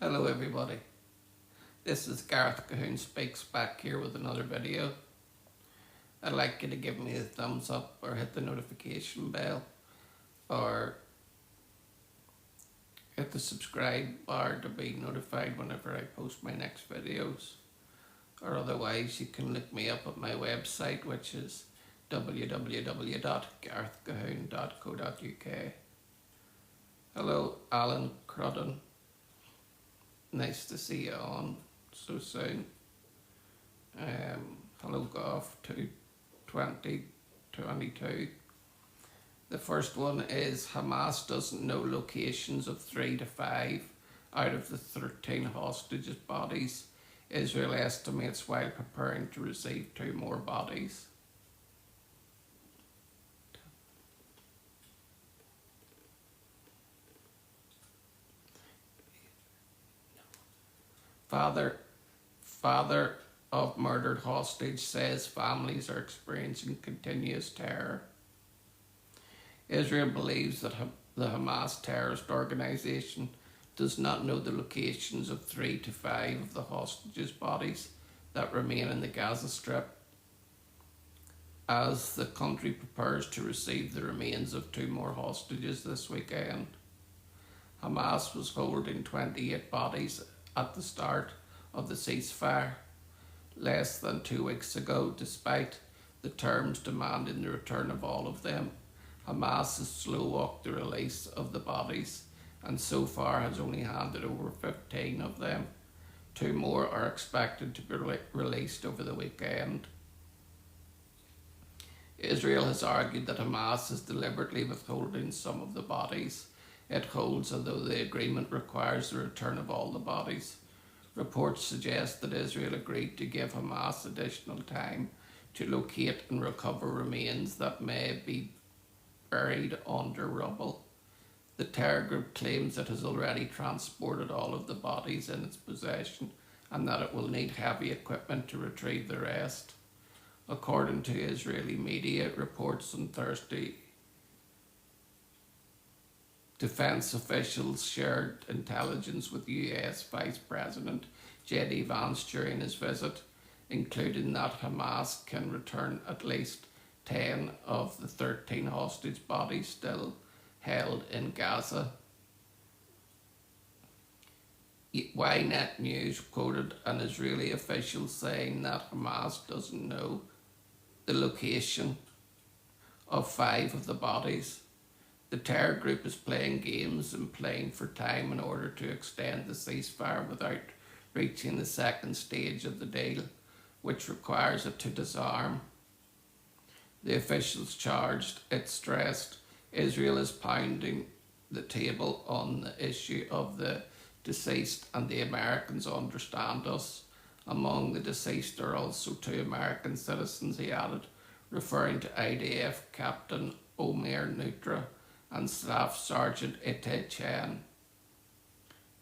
Hello everybody, this is Gareth Cahoon Speaks back here with another video. I'd like you to give me a thumbs up or hit the notification bell or hit the subscribe bar to be notified whenever I post my next videos, or otherwise you can look me up at my website, which is www.garethcahoon.co.uk. Hello Alan Crudden, nice to see you on so soon. Hello Golf 2022. The first one is Hamas doesn't know locations of 3 to 5 out of the 13 hostages' bodies. Israel estimates while preparing to receive 2 more bodies. Father of murdered hostage says families are experiencing continuous terror. Israel believes that the Hamas terrorist organisation does not know the locations of 3 to 5 of the hostages' bodies that remain in the Gaza Strip, as the country prepares to receive the remains of 2 more hostages this weekend. Hamas was holding 28 bodies at the start of the ceasefire less than 2 weeks ago, despite the terms demanding the return of all of them. Hamas has slow-walked the release of the bodies and so far has only handed over 15 of them. 2 more are expected to be released over the weekend. Israel has argued that Hamas is deliberately withholding some of the bodies it holds, although the agreement requires the return of all the bodies. Reports suggest that Israel agreed to give Hamas additional time to locate and recover remains that may be buried under rubble. The terror group claims it has already transported all of the bodies in its possession and that it will need heavy equipment to retrieve the rest. According to Israeli media reports on Thursday, defense officials shared intelligence with US Vice President J.D. Vance during his visit, including that Hamas can return at least 10 of the 13 hostage bodies still held in Gaza. Ynet News quoted an Israeli official saying that Hamas doesn't know the location of 5 of the bodies. The terror group is playing games and playing for time in order to extend the ceasefire without reaching the second stage of the deal, which requires it to disarm. The officials charged it stressed Israel is pounding the table on the issue of the deceased and the Americans understand us. Among the deceased are also 2 American citizens, he added, referring to IDF Captain Omer Nutra and Staff Sergeant Itay Chen.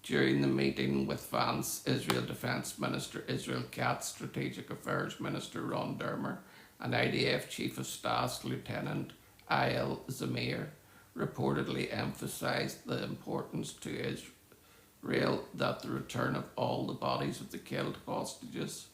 During the meeting with Vance, Israel Defense Minister Israel Katz, Strategic Affairs Minister Ron Dermer, and IDF Chief of Staff Lieutenant Eyal Zamir reportedly emphasized the importance to Israel that the return of all the bodies of the killed hostages.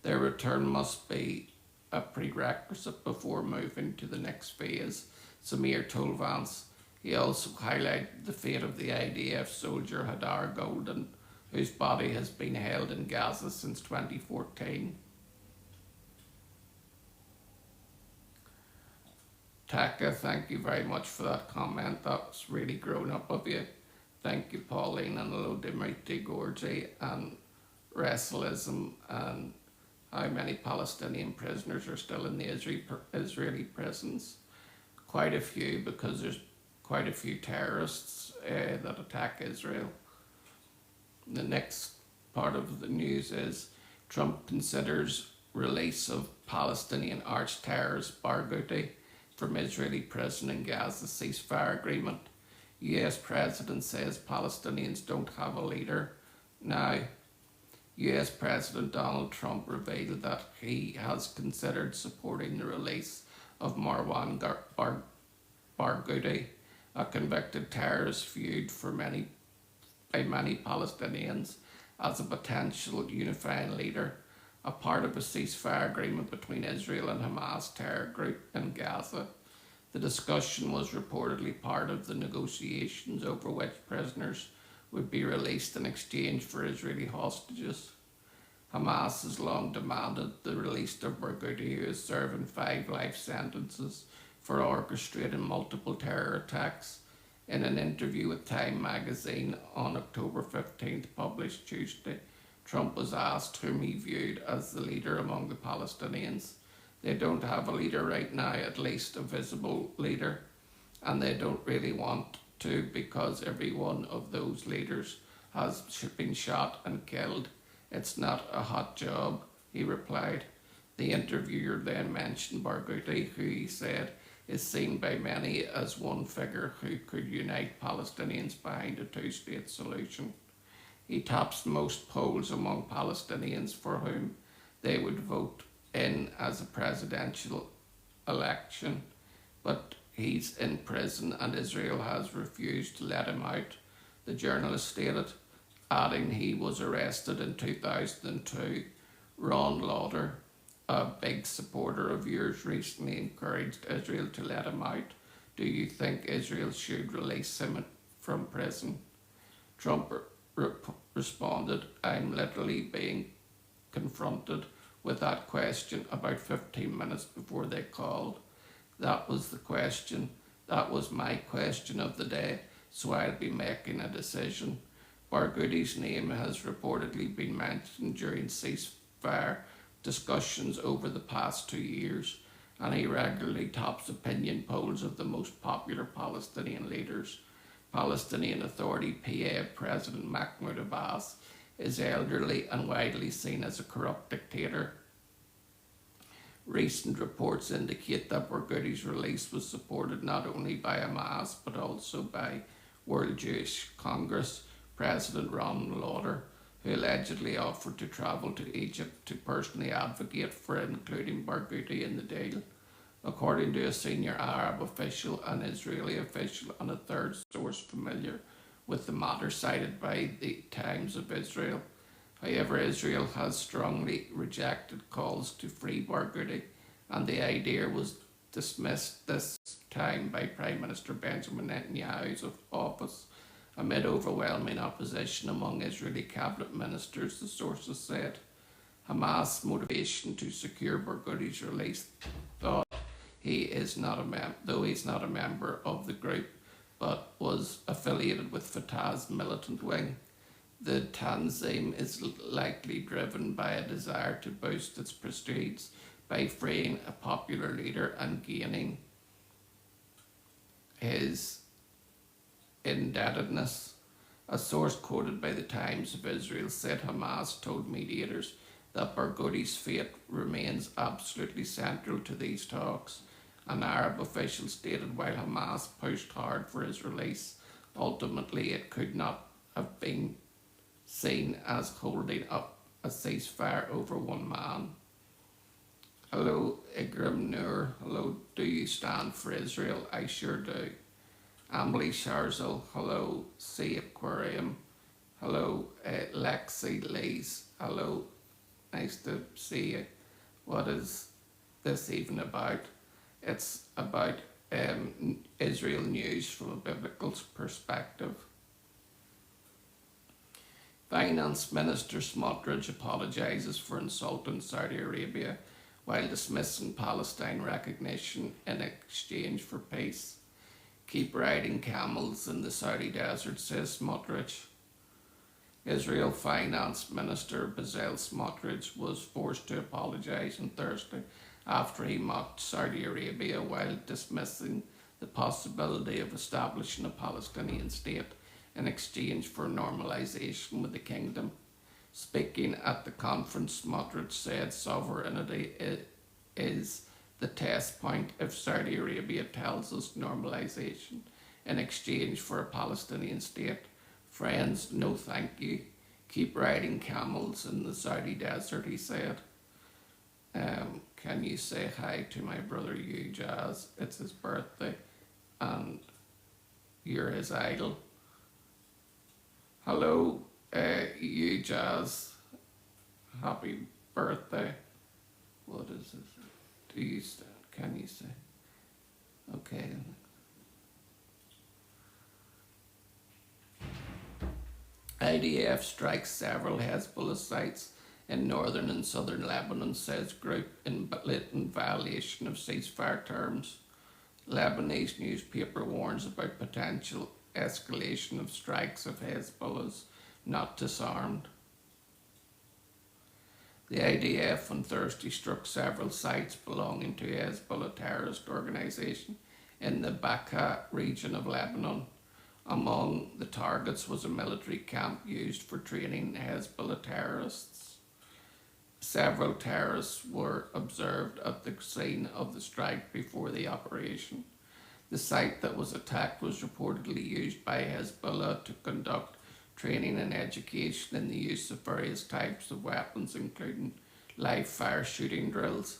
Their return must be a prerequisite before moving to the next phase, Zamir told Vance. He also highlighted the fate of the IDF soldier Hadar Golden, whose body has been held in Gaza since 2014. Taka, thank you very much for that comment. That was really grown up of you. Thank you, Pauline, and hello, Dimitri Gorgi, and Wrestleism, and how many Palestinian prisoners are still in the Israeli prisons. Quite a few, because there's quite a few terrorists that attack Israel. The next part of the news is Trump considers release of Palestinian arch-terrorist Barghouti from Israeli prison in Gaza ceasefire agreement. US President says Palestinians don't have a leader now. US President Donald Trump revealed that he has considered supporting the release of Marwan Barghouti, a convicted terrorist viewed for many by many Palestinians as a potential unifying leader, a part of a ceasefire agreement between Israel and Hamas terror group in Gaza. The discussion was reportedly part of the negotiations over which prisoners would be released in exchange for Israeli hostages. Hamas has long demanded the release of Barghouti, who is serving 5 life sentences for orchestrating multiple terror attacks. In an interview with Time magazine on October 15th, published Tuesday, Trump was asked whom he viewed as the leader among the Palestinians. They don't have a leader right now, at least a visible leader, and they don't really want to because every one of those leaders has been shot and killed. It's not a hot job, he replied. The interviewer then mentioned Barghouti, who he said is seen by many as one figure who could unite Palestinians behind a two-state solution. He tops most polls among Palestinians for whom they would vote in as a presidential election, but he's in prison and Israel has refused to let him out, the journalist stated, adding he was arrested in 2002. Ron Lauder, a big supporter of yours, recently encouraged Israel to let him out. Do you think Israel should release him from prison? Trump responded, I'm literally being confronted with that question about 15 minutes before they called. That was the question. That was my question of the day, so I'll be making a decision. Barghouti's name has reportedly been mentioned during ceasefire discussions over the past 2 years, and he regularly tops opinion polls of the most popular Palestinian leaders. Palestinian Authority PA President Mahmoud Abbas is elderly and widely seen as a corrupt dictator. Recent reports indicate that Barghouti's release was supported not only by Hamas but also by World Jewish Congress President Ron Lauder, who allegedly offered to travel to Egypt to personally advocate for including Barghouti in the deal. According to a senior Arab official, an Israeli official, and a third source familiar with the matter cited by the Times of Israel. However, Israel has strongly rejected calls to free Barghouti, and the idea was dismissed this time by Prime Minister Benjamin Netanyahu's office amid overwhelming opposition among Israeli cabinet ministers, the sources said. Hamas' motivation to secure Barghouti's release, though he's not a member of the group, but was affiliated with Fatah's militant wing. The Tanzim is likely driven by a desire to boost its prestige by freeing a popular leader and gaining his indebtedness. A source quoted by the Times of Israel said Hamas told mediators that Barghouti's fate remains absolutely central to these talks. An Arab official stated while Hamas pushed hard for his release, ultimately it could not have been seen as holding up a ceasefire over one man. Hello, Igram Noor. Hello, do you stand for Israel? I sure do. Ambly Sharzel. Hello, Sea Aquarium. Hello, Lexi Lees. Hello, nice to see you. What is this even about? It's about Israel news from a biblical perspective. Finance Minister Smotrich apologises for insulting Saudi Arabia while dismissing Palestine recognition in exchange for peace. Keep riding camels in the Saudi desert, says Smotrich. Israel Finance Minister Bezalel Smotrich was forced to apologise on Thursday after he mocked Saudi Arabia while dismissing the possibility of establishing a Palestinian state in exchange for normalisation with the kingdom. Speaking at the conference, Smotrich said sovereignty is the test point if Saudi Arabia tells us normalisation in exchange for a Palestinian state. Friends, no thank you. Keep riding camels in the Saudi desert, he said. Can you say hi to my brother Ujaz? It's his birthday and you're his idol. Hello, you Jazz. Happy birthday. What is this? Do you stand? Can you say? Okay. IDF strikes several Hezbollah sites in northern and southern Lebanon, says group, in blatant violation of ceasefire terms. Lebanese newspaper warns about potential escalation of strikes if Hezbollah's not disarmed. The IDF on Thursday struck several sites belonging to Hezbollah terrorist organisation in the Bekaa region of Lebanon. Among the targets was a military camp used for training Hezbollah terrorists. Several terrorists were observed at the scene of the strike before the operation. The site that was attacked was reportedly used by Hezbollah to conduct training and education in the use of various types of weapons, including live fire shooting drills,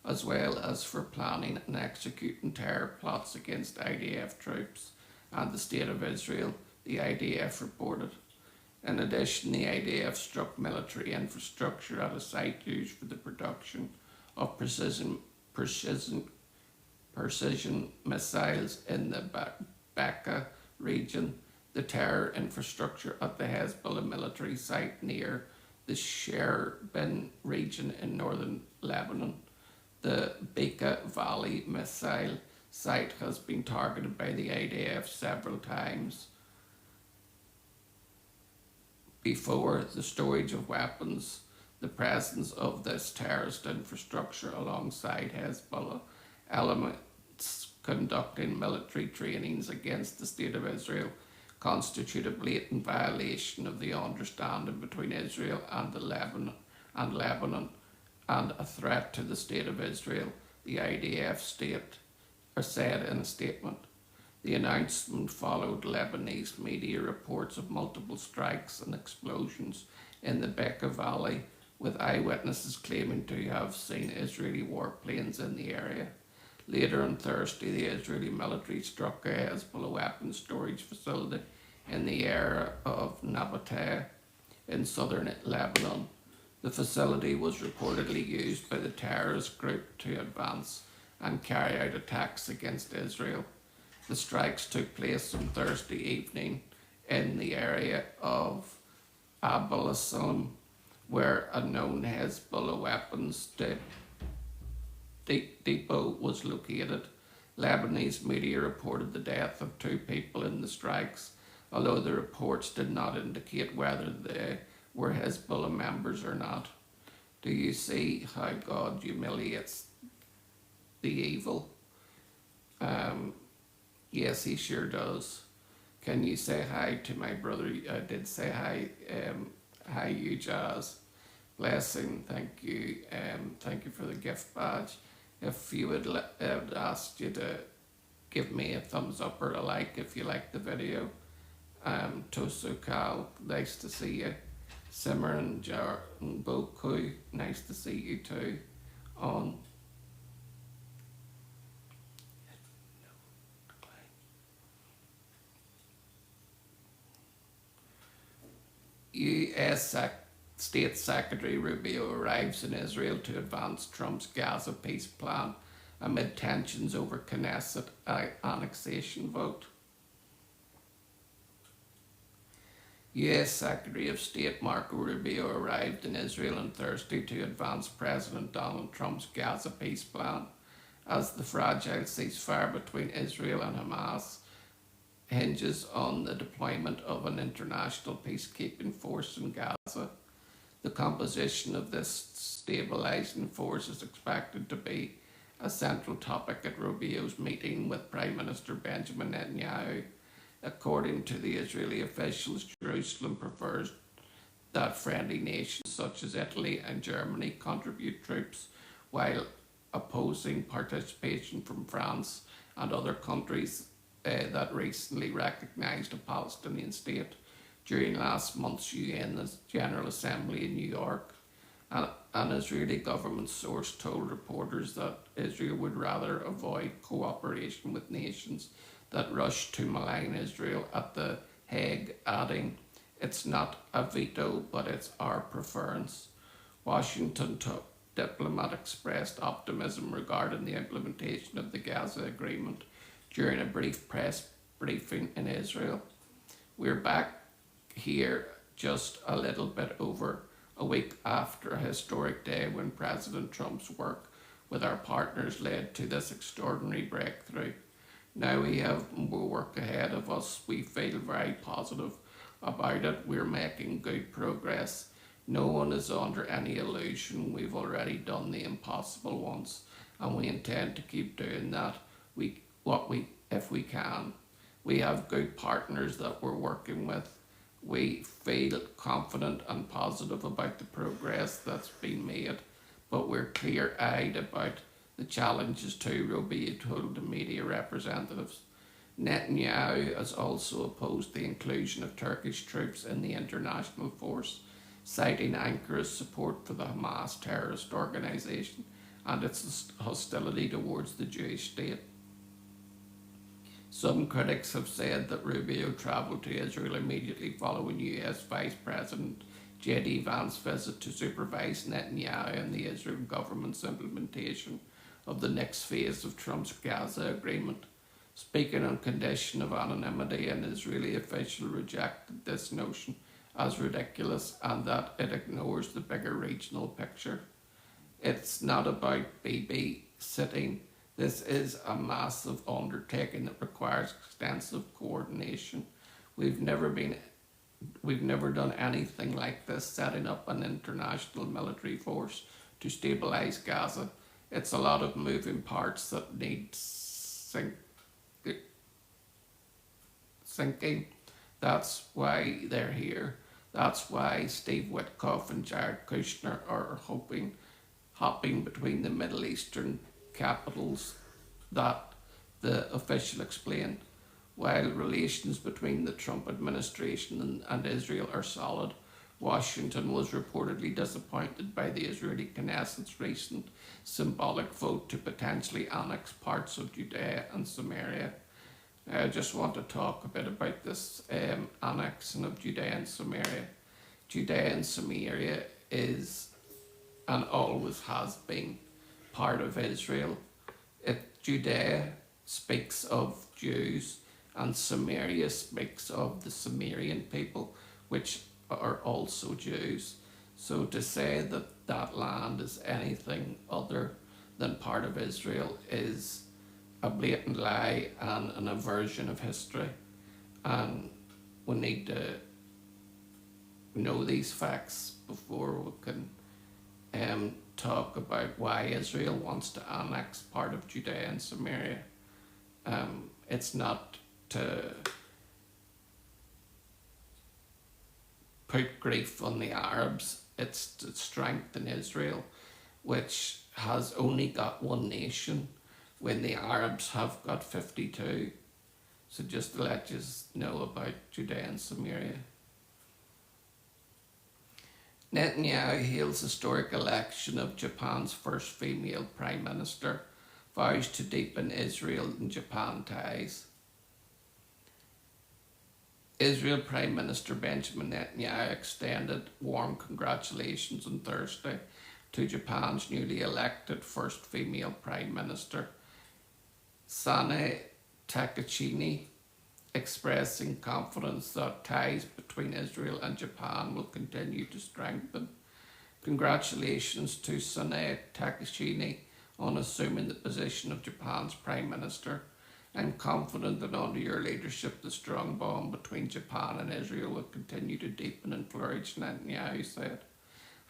as well as for planning and executing terror plots against IDF troops and the State of Israel, the IDF reported. In addition, the IDF struck military infrastructure at a site used for the production of precision missiles in the Bekaa region, the terror infrastructure at the Hezbollah military site near the Sherbin region in northern Lebanon. The Bekaa Valley missile site has been targeted by the IDF several times before. The storage of weapons, the presence of this terrorist infrastructure alongside Hezbollah elements conducting military trainings against the State of Israel constitute a blatant violation of the understanding between Israel and Lebanon and a threat to the State of Israel, the IDF said in a statement. The announcement followed Lebanese media reports of multiple strikes and explosions in the Bekaa Valley, with eyewitnesses claiming to have seen Israeli warplanes in the area. Later on Thursday, the Israeli military struck a Hezbollah weapons storage facility in the area of Nabateh in southern Lebanon. The facility was reportedly used by the terrorist group to advance and carry out attacks against Israel. The strikes took place on Thursday evening in the area of Abul Salam, where a known Hezbollah weapons depot was located. Lebanese media reported the death of 2 people in the strikes, although the reports did not indicate whether they were Hezbollah members or not. Do you see how God humiliates the evil? Yes, he sure does. Can you say hi to my brother? I did say hi. Hi, you Jazz. Blessing. Thank you. Thank you for the gift badge. If you would I'd ask you to give me a thumbs up or a like if you like the video. Tosu Kal, nice to see you. Simran Jar Boku, nice to see you too. On US State Secretary Rubio arrives in Israel to advance Trump's Gaza peace plan amid tensions over Knesset annexation vote. US Secretary of State Marco Rubio arrived in Israel on Thursday to advance President Donald Trump's Gaza peace plan as the fragile ceasefire between Israel and Hamas hinges on the deployment of an international peacekeeping force in Gaza. The composition of this stabilising force is expected to be a central topic at Rubio's meeting with Prime Minister Benjamin Netanyahu. According to the Israeli officials, Jerusalem prefers that friendly nations such as Italy and Germany contribute troops, while opposing participation from France and other countries that recently recognised a Palestinian state. During last month's UN General Assembly in New York, an Israeli government source told reporters that Israel would rather avoid cooperation with nations that rushed to malign Israel at The Hague, adding, It's not a veto, but it's our preference. Washington took diplomat expressed optimism regarding the implementation of the Gaza Agreement during a brief press briefing in Israel. We're back here just a little bit over a week after a historic day when President Trump's work with our partners led to this extraordinary breakthrough. Now we have more work ahead of us. We feel very positive about it. We're making good progress. No one is under any illusion. We've already done the impossible once, and we intend to keep doing that. If we can. We have good partners that we're working with. We feel confident and positive about the progress that's been made, but we're clear-eyed about the challenges too, Rubio told the media representatives. Netanyahu has also opposed the inclusion of Turkish troops in the international force, citing Ankara's support for the Hamas terrorist organisation and its hostility towards the Jewish state. Some critics have said that Rubio travelled to Israel immediately following US Vice President J.D. Vance's visit to supervise Netanyahu and the Israel government's implementation of the next phase of Trump's Gaza agreement. Speaking on condition of anonymity, an Israeli official rejected this notion as ridiculous and that it ignores the bigger regional picture. It's not about Bibi sitting. This is a massive undertaking that requires extensive coordination. We've never done anything like this, setting up an international military force to stabilise Gaza. It's a lot of moving parts that need sinking. That's why they're here. That's why Steve Witkoff and Jared Kushner are hopping between the Middle Eastern capitals that the official explained. While relations between the Trump administration and Israel are solid, Washington was reportedly disappointed by the Israeli Knesset's recent symbolic vote to potentially annex parts of Judea and Samaria. I just want to talk a bit about this annexing of Judea and Samaria. Judea and Samaria is and always has been part of Israel. Judea speaks of Jews and Samaria speaks of the Sumerian people, which are also Jews. So to say that that land is anything other than part of Israel is a blatant lie and an aversion of history. And we need to know these facts before we can talk about why Israel wants to annex part of Judea and Samaria. It's not to put grief on the Arabs, it's to strengthen Israel, which has only got one nation when the Arabs have got 52. So just to let you know about Judea and Samaria. Netanyahu hails historic election of Japan's first female prime minister, vows to deepen Israel and Japan ties. Israel Prime Minister Benjamin Netanyahu extended warm congratulations on Thursday to Japan's newly elected first female prime minister, Sanae Takachini, expressing confidence that ties between Israel and Japan will continue to strengthen. Congratulations to Sanae Takachini on assuming the position of Japan's Prime Minister. I'm confident that under your leadership the strong bond between Japan and Israel will continue to deepen and flourish, Netanyahu said.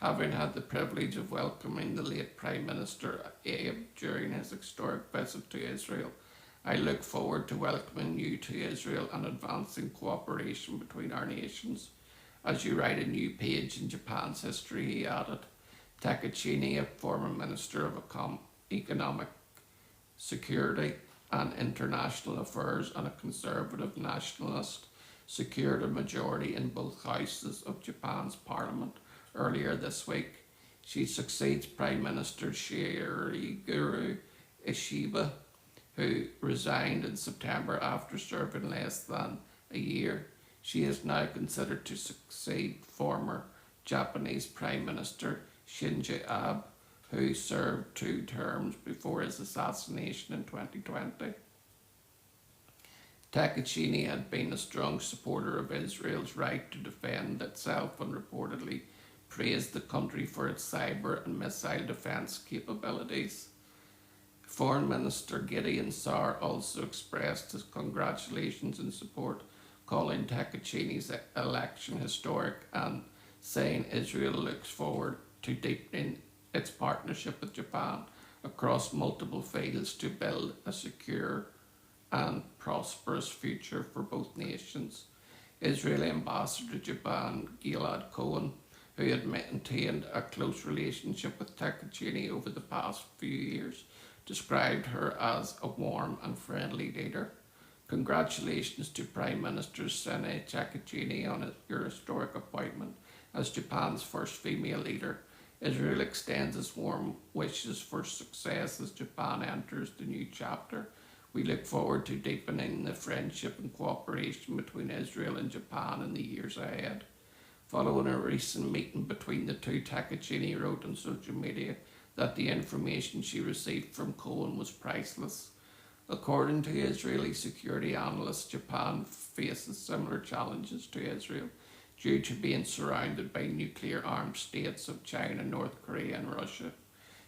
Having had the privilege of welcoming the late Prime Minister Abe during his historic visit to Israel, I look forward to welcoming you to Israel and advancing cooperation between our nations. As you write a new page in Japan's history, he added. Takachini, a former Minister of Economic Security and International Affairs and a conservative nationalist, secured a majority in both houses of Japan's parliament earlier this week. She succeeds Prime Minister Shigeru Ishiba, who resigned in September after serving less than a year. She is now considered to succeed former Japanese Prime Minister Shinzo Abe, who served 2 terms before his assassination in 2020. Takachini had been a strong supporter of Israel's right to defend itself and reportedly praised the country for its cyber and missile defence capabilities. Foreign Minister Gideon Saar also expressed his congratulations and support, calling Takachini's election historic and saying Israel looks forward to deepening its partnership with Japan across multiple fields to build a secure and prosperous future for both nations. Israeli Ambassador to Japan Gilad Cohen, who had maintained a close relationship with Takachini over the past few years, described her as a warm and friendly leader. Congratulations to Prime Minister Sene Takachini on your historic appointment as Japan's first female leader. Israel extends its warm wishes for success as Japan enters the new chapter. We look forward to deepening the friendship and cooperation between Israel and Japan in the years ahead. Following a recent meeting between the two, Takachini wrote on social media that the information she received from Cohen was priceless. According to Israeli security analysts, Japan faces similar challenges to Israel due to being surrounded by nuclear-armed states of China, North Korea and Russia.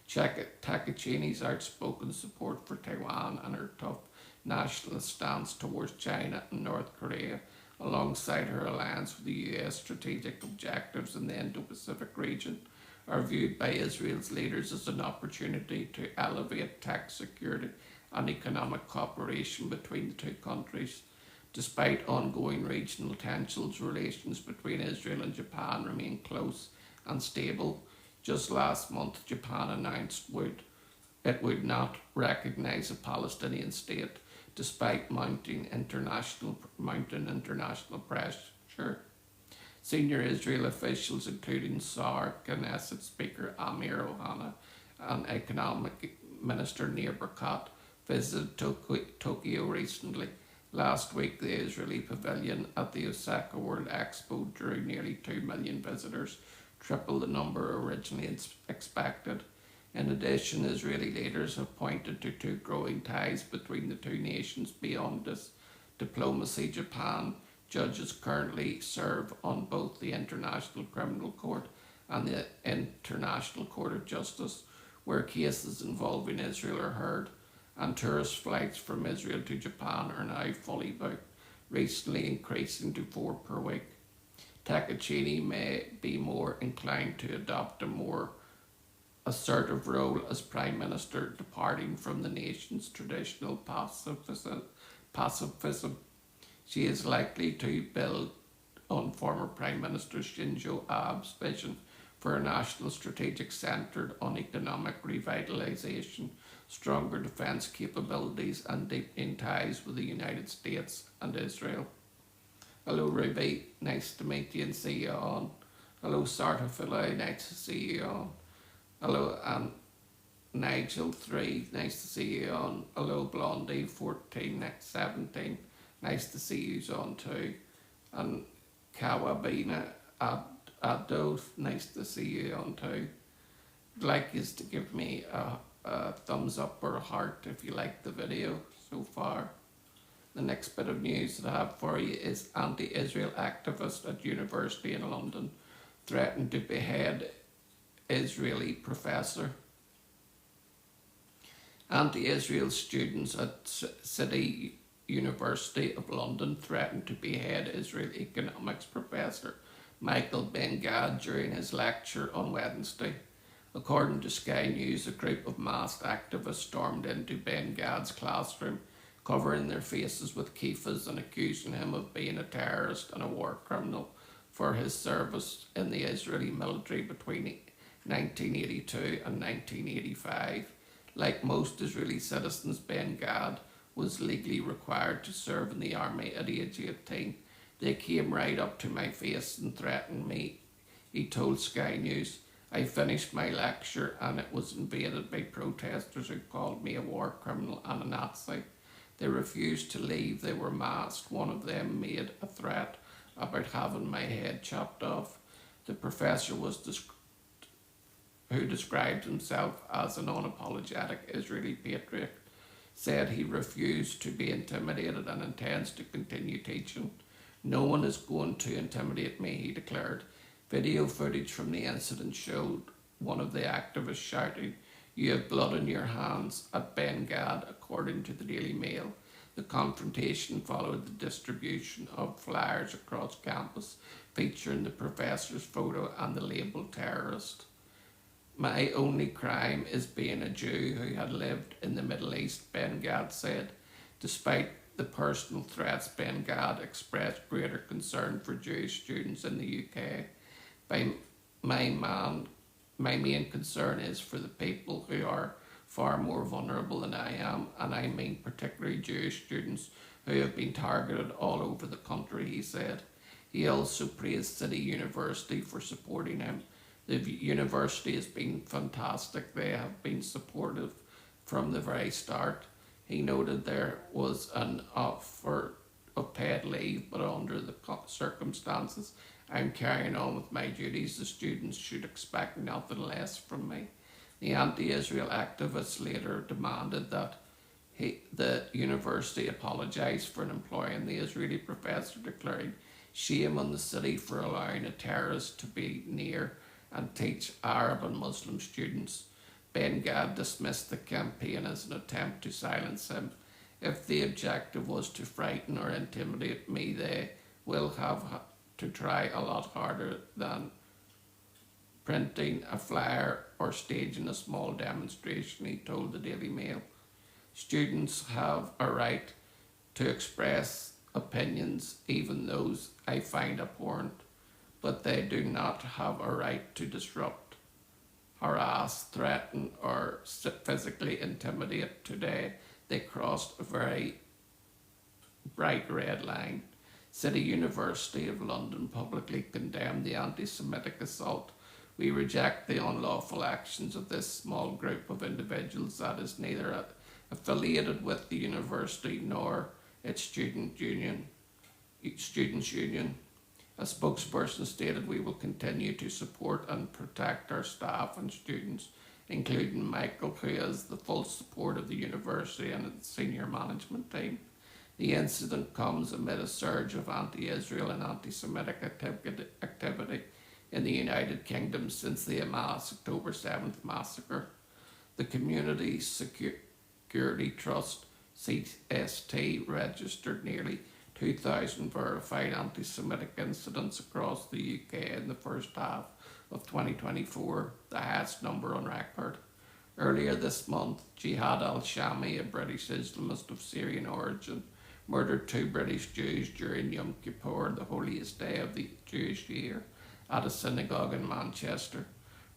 Takachini's outspoken support for Taiwan and her tough nationalist stance towards China and North Korea, alongside her alliance with the US strategic objectives in the Indo-Pacific region, are viewed by Israel's leaders as an opportunity to elevate tax security and economic cooperation between the two countries. Despite ongoing regional tensions, relations between Israel and Japan remain close and stable. Just last month, Japan announced it would not recognise a Palestinian state, despite mounting international pressure. Senior Israel officials, including Saar, Knesset Speaker Amir Ohana, and Economic Minister Nir Barkat, visited Tokyo recently. Last week, the Israeli pavilion at the Osaka World Expo drew nearly 2 million visitors, triple the number originally expected. In addition, Israeli leaders have pointed to growing ties between the two nations. Beyond this diplomacy, Japan judges currently serve on both the International Criminal Court and the International Court of Justice, where cases involving Israel are heard, and tourist flights from Israel to Japan are now fully booked, recently increasing to 4 per week. Takachini may be more inclined to adopt a more assertive role as Prime Minister, departing from the nation's traditional pacifism. She is likely to build on former Prime Minister Shinzo Abe's vision for a national strategic centred on economic revitalisation, stronger defence capabilities and deepening ties with the United States and Israel. Hello Ruby, nice to meet you and see you on. Hello Sarta Philae, nice to see you on. Hello Nigel 3, nice to see you on. Hello Blondie 14, 17, nice to see you on too. And Kawabina Ado, nice to see you on too. I'd like you to give me a thumbs up or a heart if you like the video so far. The next bit of news that I have for you is anti-Israel activist at University in London threatened to behead Israeli professor. Anti-Israel students at City University of London threatened to behead Israeli economics professor Michael Ben-Gad during his lecture on Wednesday. According to Sky News, a group of masked activists stormed into Ben-Gad's classroom, covering their faces with kippahs and accusing him of being a terrorist and a war criminal for his service in the Israeli military between 1982 and 1985. Like most Israeli citizens, Ben-Gad was legally required to serve in the army at age 18. They came right up to my face and threatened me, he told Sky News. I finished my lecture and it was invaded by protesters who called me a war criminal and a Nazi. They refused to leave. They were masked. One of them made a threat about having my head chopped off. The professor who described himself as an unapologetic Israeli patriot, said he refused to be intimidated and intends to continue teaching. No one is going to intimidate me, he declared. Video footage from the incident showed one of the activists shouting, "You have blood on your hands," at Ben Gad, according to the Daily Mail. The confrontation followed the distribution of flyers across campus featuring the professor's photo and the label terrorist. "My only crime is being a Jew who had lived in the Middle East," Ben Gad said. Despite the personal threats, Ben Gad expressed greater concern for Jewish students in the UK. My main concern is for the people who are far more vulnerable than I am, and I mean particularly Jewish students who have been targeted all over the country, he said. He also praised City University for supporting him. The university has been fantastic. They have been supportive from the very start. He noted there was an offer of paid leave, but under the circumstances, I'm carrying on with my duties. The students should expect nothing less from me. The anti-Israel activists later demanded that the university apologise for employing the Israeli professor, declaring shame on the city for allowing a terrorist to be near and teach Arab and Muslim students. Ben Gad dismissed the campaign as an attempt to silence him. If the objective was to frighten or intimidate me, they will have to try a lot harder than printing a flyer or staging a small demonstration, he told the Daily Mail. Students have a right to express opinions, even those I find abhorrent, but they do not have a right to disrupt, harass, threaten, or physically intimidate. Today, they crossed a very bright red line. City University of London publicly condemned the anti-Semitic assault. We reject the unlawful actions of this small group of individuals that is neither affiliated with the university nor its students' union. A spokesperson stated, "We will continue to support and protect our staff and students, including Michael, who has the full support of the university and its senior management team." The incident comes amid a surge of anti-Israel and anti-Semitic activity in the United Kingdom since the Hamas October 7th massacre. The Community Security Trust, CST, registered nearly 2,000 verified anti-Semitic incidents across the UK in the first half of 2024, the highest number on record. Earlier this month, Jihad al-Shami, a British Islamist of Syrian origin, murdered 2 British Jews during Yom Kippur, the holiest day of the Jewish year, at a synagogue in Manchester.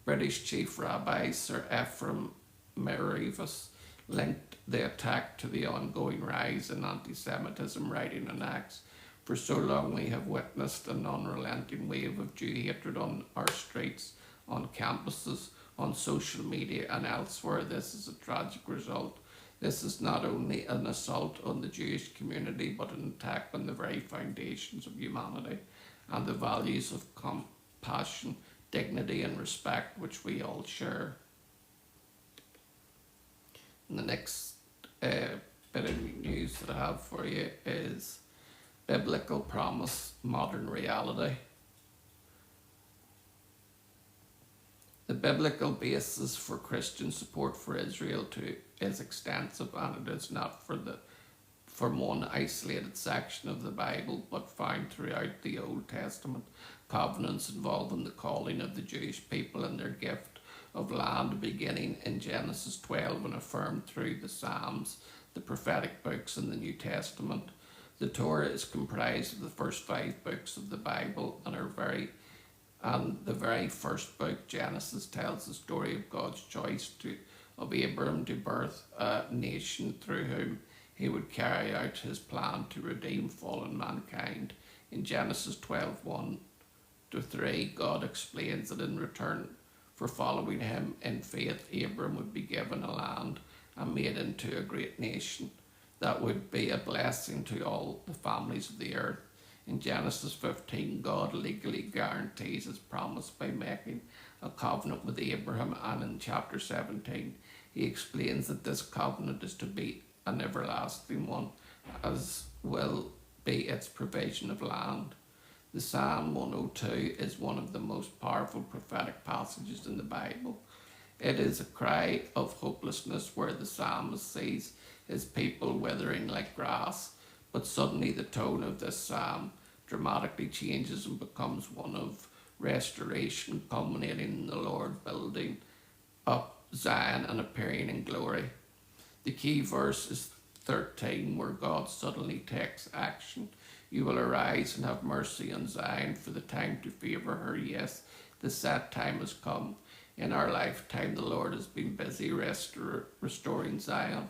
British Chief Rabbi Sir Ephraim Merivis linked the attack to the ongoing rise in anti-Semitism, writing in Acts, "For so long we have witnessed an unrelenting wave of Jew hatred on our streets, on campuses, on social media and elsewhere. This is a tragic result. This is not only an assault on the Jewish community, but an attack on the very foundations of humanity and the values of compassion, dignity and respect which we all share." And the next bit of news that I have for you is Biblical Promise, Modern Reality. The biblical basis for Christian support for Israel is extensive, and it is not from one isolated section of the Bible, but found throughout the Old Testament. Covenants involving the calling of the Jewish people and their gift of land beginning in Genesis 12 and affirmed through the Psalms, the prophetic books and the New Testament. The Torah is comprised of the first 5 books of the Bible, and the very first book, Genesis, tells the story of God's choice of Abram to birth a nation through whom he would carry out his plan to redeem fallen mankind. In Genesis 12:1-3, God explains that in return for following him in faith, Abram would be given a land and made into a great nation that would be a blessing to all the families of the earth. In Genesis 15, God legally guarantees his promise by making a covenant with Abraham, and in chapter 17, he explains that this covenant is to be an everlasting one, as will be its provision of land. The Psalm 102 is one of the most powerful prophetic passages in the Bible. It is a cry of hopelessness where the psalmist sees his people withering like grass, but suddenly the tone of this psalm dramatically changes and becomes one of restoration, culminating in the Lord building up Zion and appearing in glory. The key verse is 13, where God suddenly takes action. You will arise and have mercy on Zion, for the time to favour her. Yes, the set time has come. In our lifetime, the Lord has been busy restoring Zion.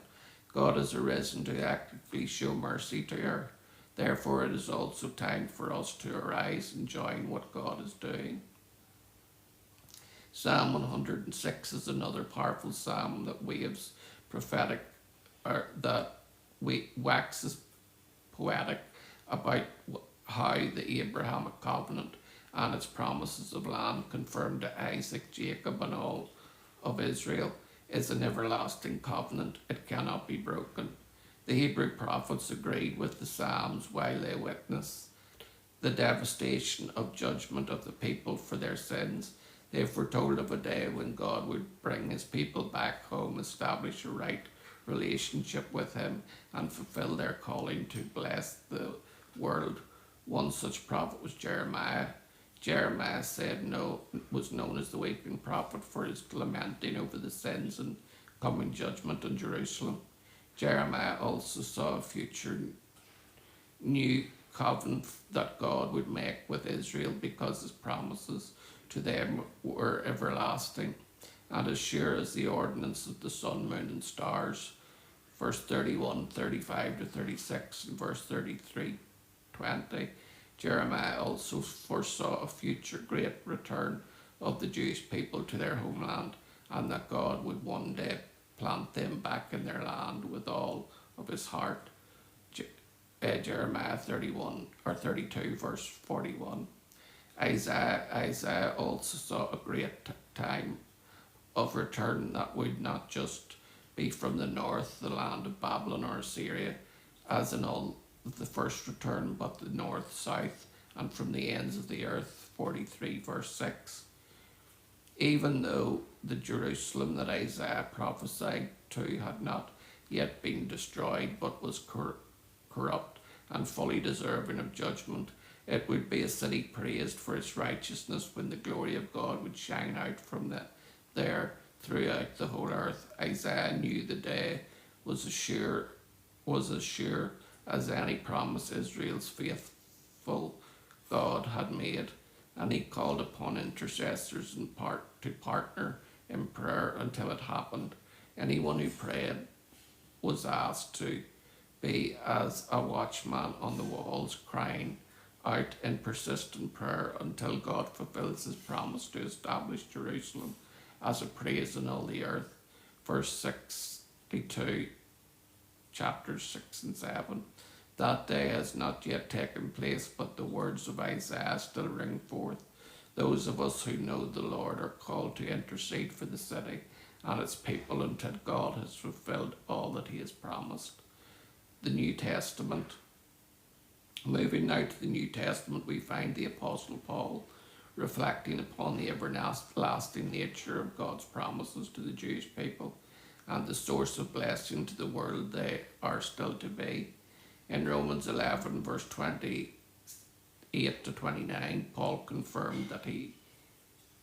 God has arisen to actively show mercy to her. Therefore, it is also time for us to arise and join what God is doing. Psalm 106 is another powerful psalm that waves prophetic, or that waxes poetic about how the Abrahamic covenant and its promises of land confirmed to Isaac, Jacob, and all of Israel is an everlasting covenant. It cannot be broken. The Hebrew prophets agreed with the Psalms while they witnessed the devastation of judgment of the people for their sins. They foretold of a day when God would bring his people back home, establish a right relationship with him, and fulfill their calling to bless the world. One such prophet was Jeremiah. Jeremiah was known as the weeping prophet for his lamenting over the sins and coming judgment on Jerusalem. Jeremiah also saw a future new covenant that God would make with Israel, because his promises to them were everlasting and as sure as the ordinance of the sun, moon, and stars. Verse 31, 35 to 36, and verse 33, 20. Jeremiah also foresaw a future great return of the Jewish people to their homeland, and that God would one day plant them back in their land with all of his heart. Jeremiah 32, verse 41. Isaiah also saw a great time of return that would not just be from the north, the land of Babylon or Assyria, as in all the first return, but the north, south, and from the ends of the earth. 43, verse 6. Even though the Jerusalem that Isaiah prophesied to had not yet been destroyed, but was corrupt and fully deserving of judgment, it would be a city praised for its righteousness, when the glory of God would shine out from there throughout the whole earth. Isaiah knew the day was as sure as any promise Israel's faithful God had made, and he called upon intercessors to partner in prayer until it happened. Anyone who prayed was asked to be as a watchman on the walls, crying out in persistent prayer until God fulfills his promise to establish Jerusalem as a praise in all the earth. Verse 62, chapters 6 and 7. That day has not yet taken place, but the words of Isaiah still ring forth. Those of us who know the Lord are called to intercede for the city and its people until God has fulfilled all that he has promised. The New Testament. Moving now to the New Testament, we find the Apostle Paul reflecting upon the everlasting nature of God's promises to the Jewish people and the source of blessing to the world they are still to be. In Romans 11, verse 28 to 29, Paul confirmed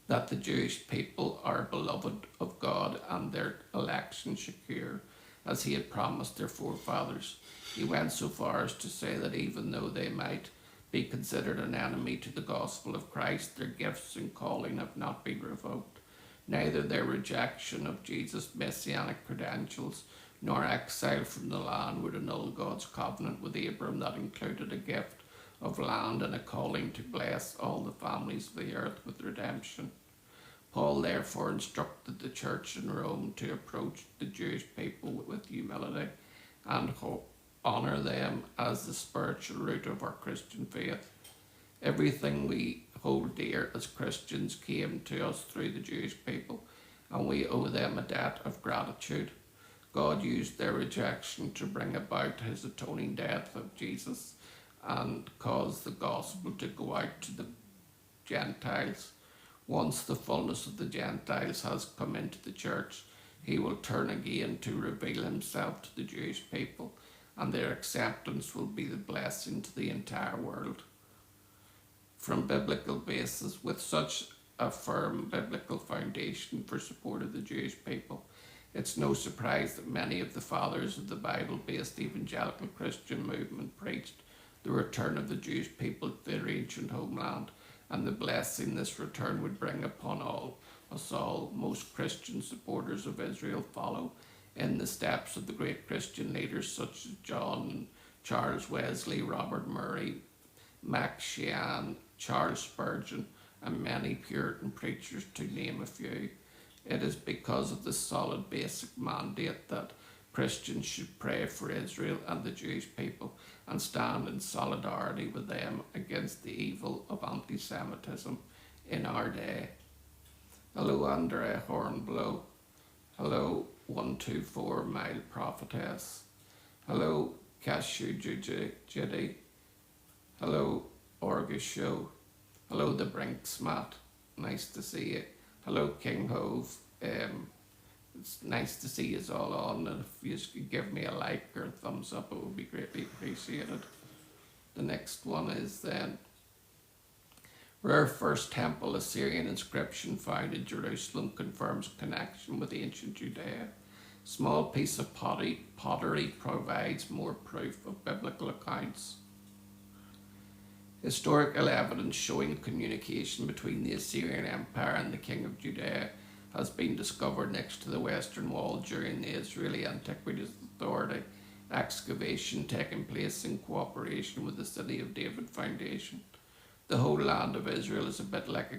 that the Jewish people are beloved of God and their election secure, as he had promised their forefathers. He went so far as to say that even though they might be considered an enemy to the gospel of Christ, their gifts and calling have not been revoked. Neither their rejection of Jesus' messianic credentials nor exile from the land would annul God's covenant with Abram that included a gift of land and a calling to bless all the families of the earth with redemption. Paul therefore instructed the church in Rome to approach the Jewish people with humility and hope, honour them as the spiritual root of our Christian faith. Everything we hold dear as Christians came to us through the Jewish people, and we owe them a debt of gratitude. God used their rejection to bring about his atoning death of Jesus and cause the gospel to go out to the Gentiles. Once the fullness of the Gentiles has come into the church, he will turn again to reveal himself to the Jewish people, and their acceptance will be the blessing to the entire world. From biblical basis, with such a firm biblical foundation for support of the Jewish people, it's no surprise that many of the fathers of the Bible-based evangelical Christian movement preached the return of the Jewish people to their ancient homeland and the blessing this return would bring upon us all. Most Christian supporters of Israel follow in the steps of the great Christian leaders such as John, Charles Wesley, Robert Murray, Max Sheehan, Charles Spurgeon, and many Puritan preachers, to name a few. It is because of this solid basic mandate that Christians should pray for Israel and the Jewish people and stand in solidarity with them against the evil of anti-Semitism in our day. Hello, Andrea Hornblow. Hello, 124 Mile Prophetess. Hello, Cashew Judy. Hello, Orga Show. Hello, The Brinks Matt. Nice to see you. Hello, King Hove. It's nice to see you all on, and if you could give me a like or a thumbs up, it would be greatly appreciated. The next one is then rare First Temple Assyrian inscription found in Jerusalem confirms connection with ancient Judea. Small piece of pottery provides more proof of biblical accounts. Historical evidence showing communication between the Assyrian Empire and the King of Judea has been discovered next to the Western Wall during the Israeli Antiquities Authority excavation taking place in cooperation with the City of David Foundation. The whole land of Israel is a bit like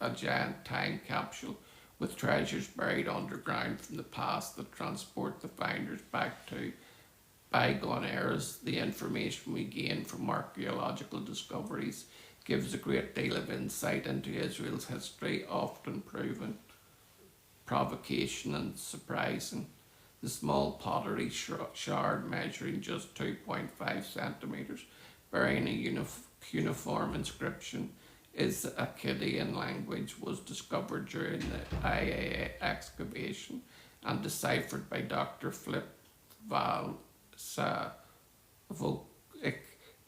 a giant time capsule with treasures buried underground from the past that transport the finders back to bygone eras. The information we gain from archaeological discoveries gives a great deal of insight into Israel's history, often proven provocation and surprising. The small pottery shard measuring just 2.5 centimeters, bearing a uniform inscription is the Akkadian language, was discovered during the IAA excavation and deciphered by Dr. Flip Val Savoik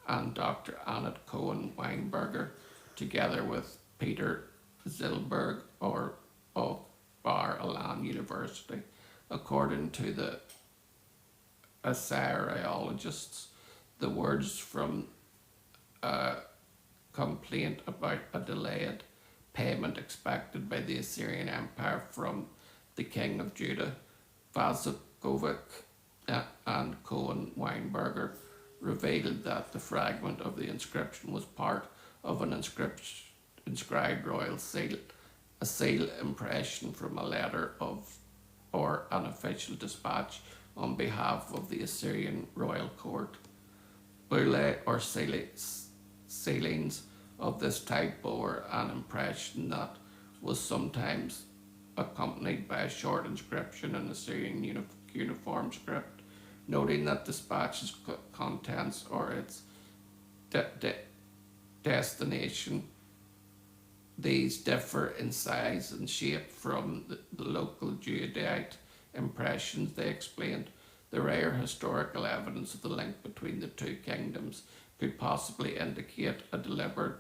and Dr. Annette Cohen Weinberger, together with Peter Zilberg of Bar Ilan University. According to the Assyriologists, the words from a complaint about a delayed payment expected by the Assyrian Empire from the King of Judah, Vazokovic, and Cohen Weinberger, revealed that the fragment of the inscription was part of an inscribed royal seal, a seal impression from a letter or an official dispatch on behalf of the Assyrian royal court. Bulle or sealings of this type bore an impression that was sometimes accompanied by a short inscription in Assyrian uniform script, noting that dispatch's contents or its destination. These differ in size and shape from the local Judaic impressions, they explained. The rare historical evidence of the link between the two kingdoms could possibly indicate a deliberate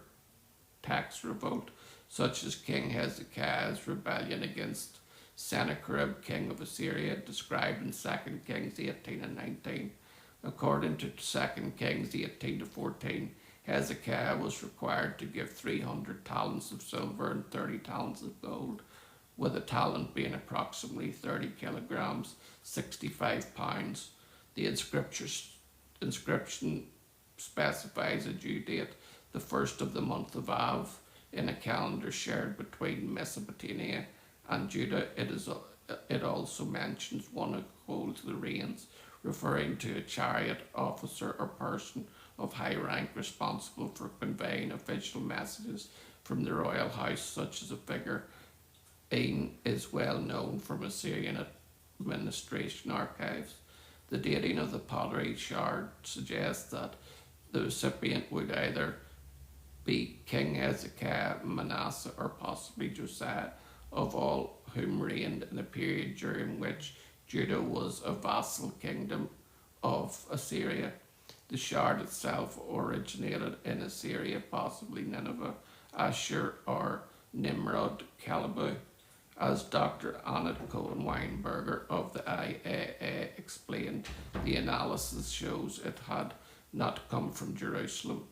tax revolt, such as King Hezekiah's rebellion against Sennacherib, king of Assyria, described in 2 Kings 18 and 19. According to 2 Kings 18 to 14, Hezekiah was required to give 300 talents of silver and 30 talents of gold, with a talent being approximately 30 kilograms, 65 pounds. The inscription specifies a due date, the first of the month of Av, in a calendar shared between Mesopotamia and Judah. It also mentions one who holds the reins, referring to a chariot officer or person of high rank responsible for conveying official messages from the royal house, such as a figure is well known from Assyrian administration archives. The dating of the pottery shard suggests that the recipient would either be King Hezekiah, Manasseh, or possibly Josiah, of all whom reigned in a period during which Judah was a vassal kingdom of Assyria. The shard itself originated in Assyria, possibly Nineveh, Ashur, or Nimrod, Calibu. As Dr. Annette Cohen-Weinberger of the IAA explained, the analysis shows it had not come from Jerusalem.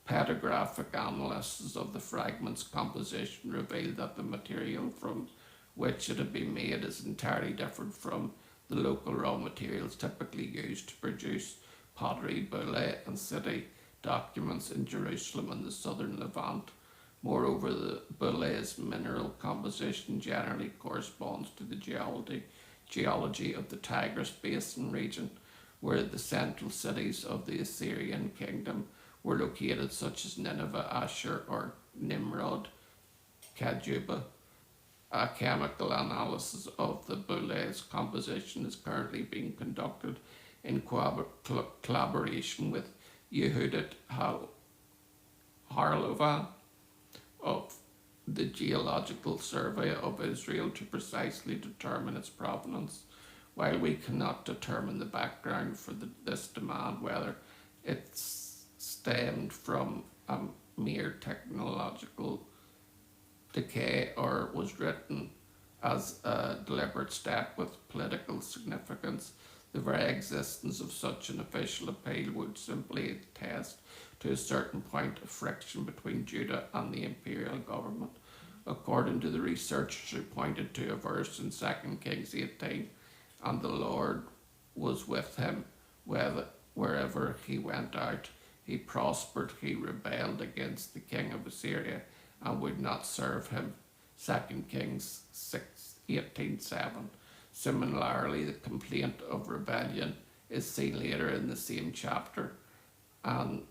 Petrographic analysis of the fragment's composition revealed that the material from which it had been made is entirely different from the local raw materials typically used to produce pottery, bullae, and city documents in Jerusalem and the southern Levant. Moreover, the bullae's mineral composition generally corresponds to the geology of the Tigris Basin region, where the central cities of the Assyrian kingdom were located, such as Nineveh, Ashur, or Nimrod, Kajuba. A chemical analysis of the bullae's composition is currently being conducted in collaboration with Yehudit Harlovan of the Geological Survey of Israel to precisely determine its provenance. While we cannot determine the background for this demand, whether it stemmed from a mere technological decay or was written as a deliberate step with political significance, the very existence of such an official appeal would simply attest to a certain point of friction between Judah and the imperial government. According to the researchers who pointed to a verse in 2 Kings 18, and the Lord was with him wherever he went out. He prospered, he rebelled against the king of Assyria and would not serve him. 2 Kings 18:7. Similarly, the complaint of rebellion is seen later in the same chapter, and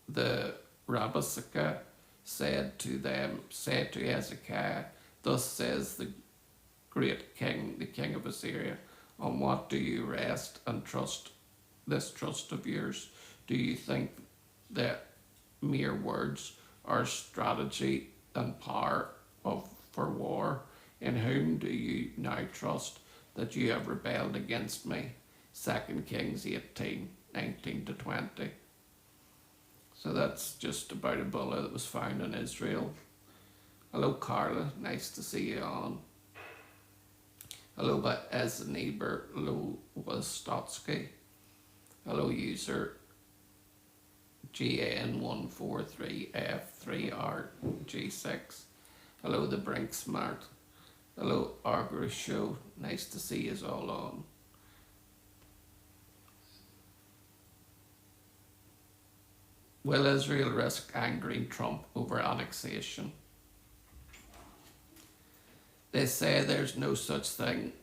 the Rabasakah said to Hezekiah, "Thus says the great king, the king of Assyria, on what do you rest and trust this trust of yours? Do you think that mere words are strategy and power for war? In whom do you now trust that you have rebelled against me?" 2 Kings 18:19-20. So that's just about a bulla that was found in Israel. Hello Carla, nice to see you on. Hello Ezenieber Lowostotsky. Hello user GN143F3RG6. Hello the Brink Smart. Hello Argus Show, nice to see you all on. Will Israel risk angering Trump over annexation? They say there's no such thing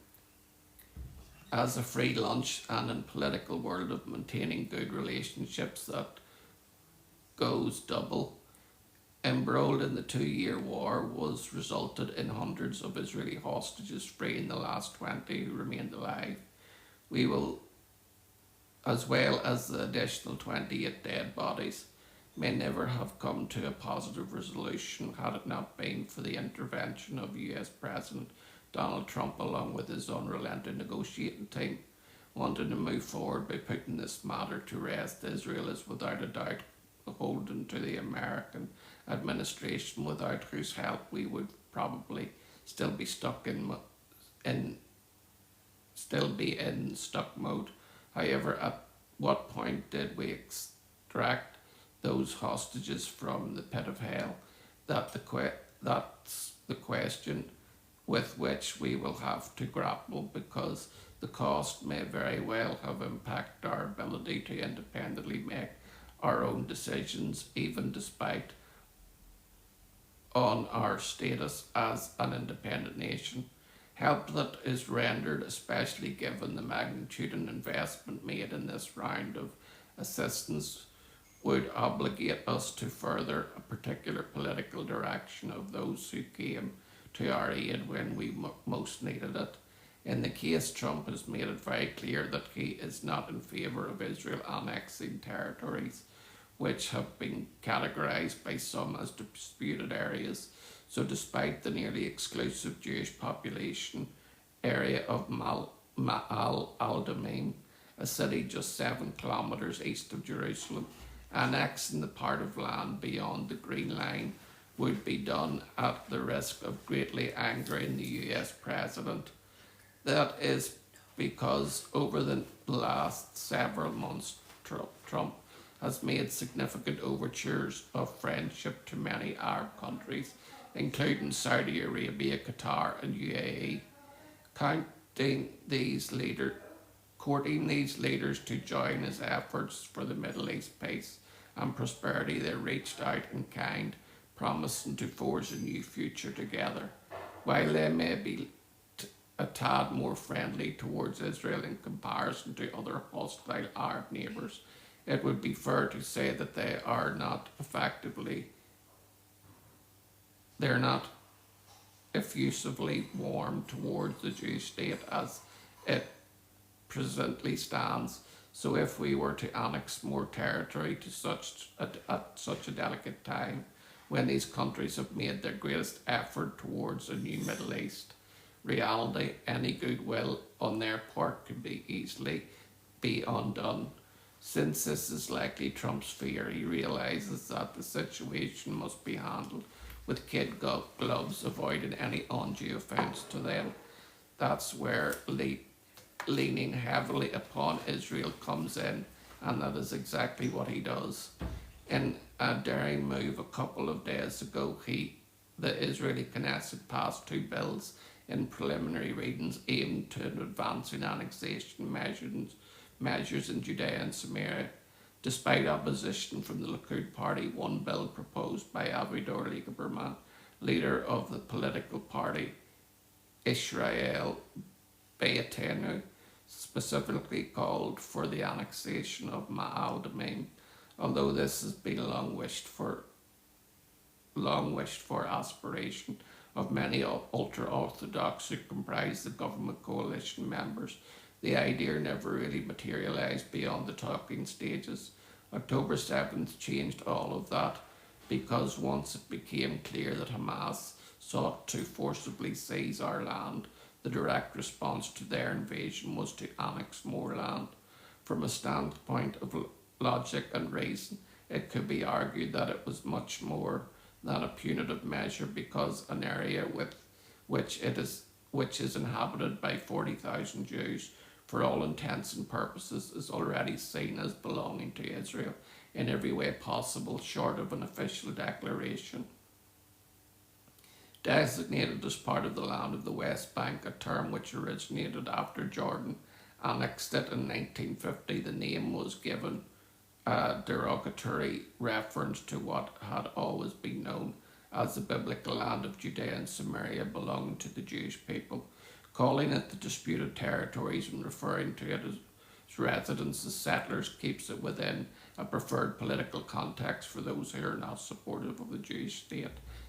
as a free lunch, and in political world of maintaining good relationships that goes double. Embroiled in the 2-year war was resulted in hundreds of Israeli hostages freeing the last 20 who remained alive. We will, as well as the additional 28 dead bodies, may never have come to a positive resolution had it not been for the intervention of US President Donald Trump along with his unrelenting negotiating team. Wanting to move forward by putting this matter to rest, Israel is without a doubt beholden to the American administration, without whose help we would probably still be in stuck mode. However, at what point did we extract those hostages from the pit of hell? That's the question with which we will have to grapple, because the cost may very well have impacted our ability to independently make our own decisions, even despite on our status as an independent nation. Help that is rendered, especially given the magnitude and investment made in this round of assistance, would obligate us to further a particular political direction of those who came to our aid when we most needed it. In the case, Trump has made it very clear that he is not in favour of Israel annexing territories which have been categorised by some as disputed areas. So despite the nearly exclusive Jewish population area of Ma'al al-Damim, a city just 7 kilometres east of Jerusalem, annexing the part of land beyond the Green Line would be done at the risk of greatly angering the US President. That is because over the last several months, Trump has made significant overtures of friendship to many Arab countries, including Saudi Arabia, Qatar and UAE. Courting these leaders to join his efforts for the Middle East peace and prosperity, they reached out in kind, promising to forge a new future together. While they may be a tad more friendly towards Israel in comparison to other hostile Arab neighbours, it would be fair to say that they're not effusively warm towards the Jewish state as it presently stands. So if we were to annex more territory at such a delicate time, when these countries have made their greatest effort towards a new Middle East reality, any goodwill on their part could easily be undone. Since this is likely Trump's fear, he realises that the situation must be handled with kid gloves, avoiding any undue offence to them. That's where leaning heavily upon Israel comes in, and that is exactly what he does. In a daring move a couple of days ago, the Israeli Knesset passed 2 bills in preliminary readings aimed to advancing annexation measures in Judea and Samaria. Despite opposition from the Likud party, one bill proposed by Avigdor Lieberman, leader of the political party Israel Beitenu, specifically called for the annexation of Ma'al Damim. Although this has been long wished for aspiration of many ultra-Orthodox who comprise the government coalition members, the idea never really materialised beyond the talking stages. October 7th changed all of that, because once it became clear that Hamas sought to forcibly seize our land, the direct response to their invasion was to annex more land. From a standpoint of logic and reason, it could be argued that it was much more than a punitive measure, because an area which is inhabited by 40,000 Jews, for all intents and purposes, is already seen as belonging to Israel in every way possible short of an official declaration. Designated as part of the land of the West Bank, a term which originated after Jordan annexed it in 1950, the name was given a derogatory reference to what had always been known as the biblical land of Judea and Samaria belonging to the Jewish people. Calling it the disputed territories and referring to it as residents as settlers keeps it within a preferred political context for those who are not supportive of the Jewish state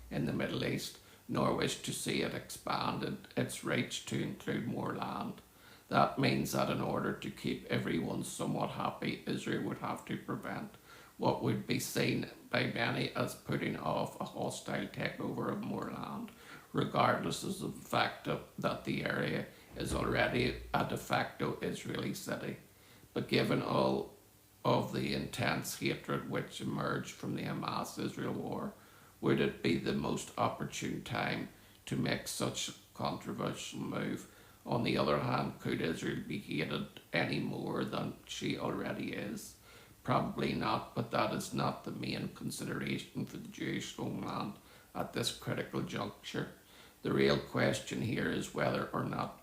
in the Middle East, nor wish to see it expand its reach to include more land. That means that in order to keep everyone somewhat happy, Israel would have to prevent what would be seen by many as putting off a hostile takeover of more land, regardless of the fact that the area is already a de facto Israeli city. But given all of the intense hatred which emerged from the Hamas-Israel war, would it be the most opportune time to make such a controversial move? On the other hand, could Israel be hated any more than she already is? Probably not, but that is not the main consideration for the Jewish homeland at this critical juncture. The real question here is whether or not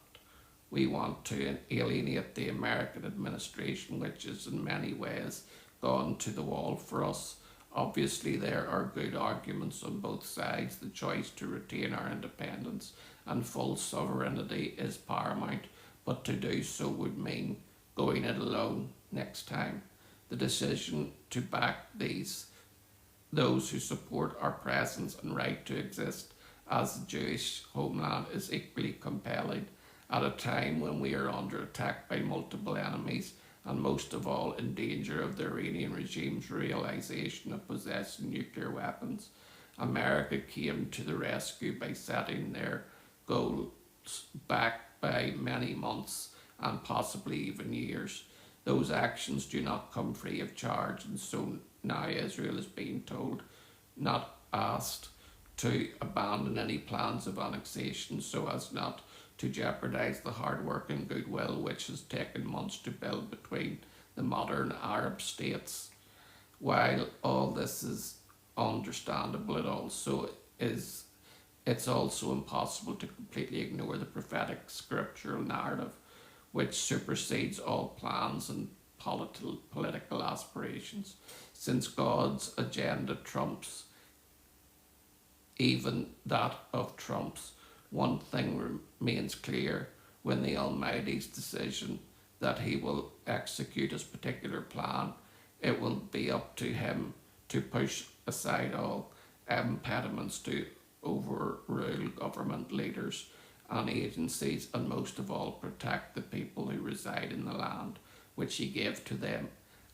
we want to alienate the American administration, which has in many ways gone to the wall for us, Obviously, there are good arguments on both sides. The choice to retain our independence and full sovereignty is paramount, but to do so would mean going it alone next time. The decision to back those who support our presence and right to exist as a Jewish homeland is equally compelling at a time when we are under attack by multiple enemies and most of all in danger of the Iranian regime's realization of possessing nuclear weapons. America came to the rescue by setting their goals back by many months and possibly even years. Those actions do not come free of charge, and so now Israel is being told, not asked, to abandon any plans of annexation so as not to jeopardise the hard work and goodwill which has taken months to build between the modern Arab states. While all this is understandable, it's also impossible to completely ignore the prophetic scriptural narrative which supersedes all plans and political aspirations. Since God's agenda trumps even that of Trump's, one thing remains clear: when the Almighty's decision that he will execute his particular plan, it will be up to him to push aside all impediments to overrule government leaders and agencies, and most of all protect the people who reside in the land which he gave to them.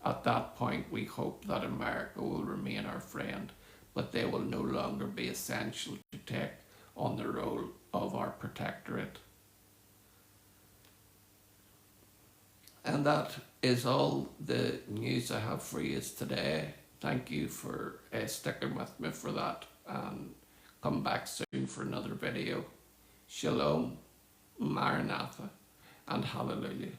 At that point, we hope that America will remain our friend, but they will no longer be essential to take on the role of our protectorate. And that is all the news I have for you today. Thank you for sticking with me for that, and come back soon for another video. Shalom, Maranatha, and Hallelujah.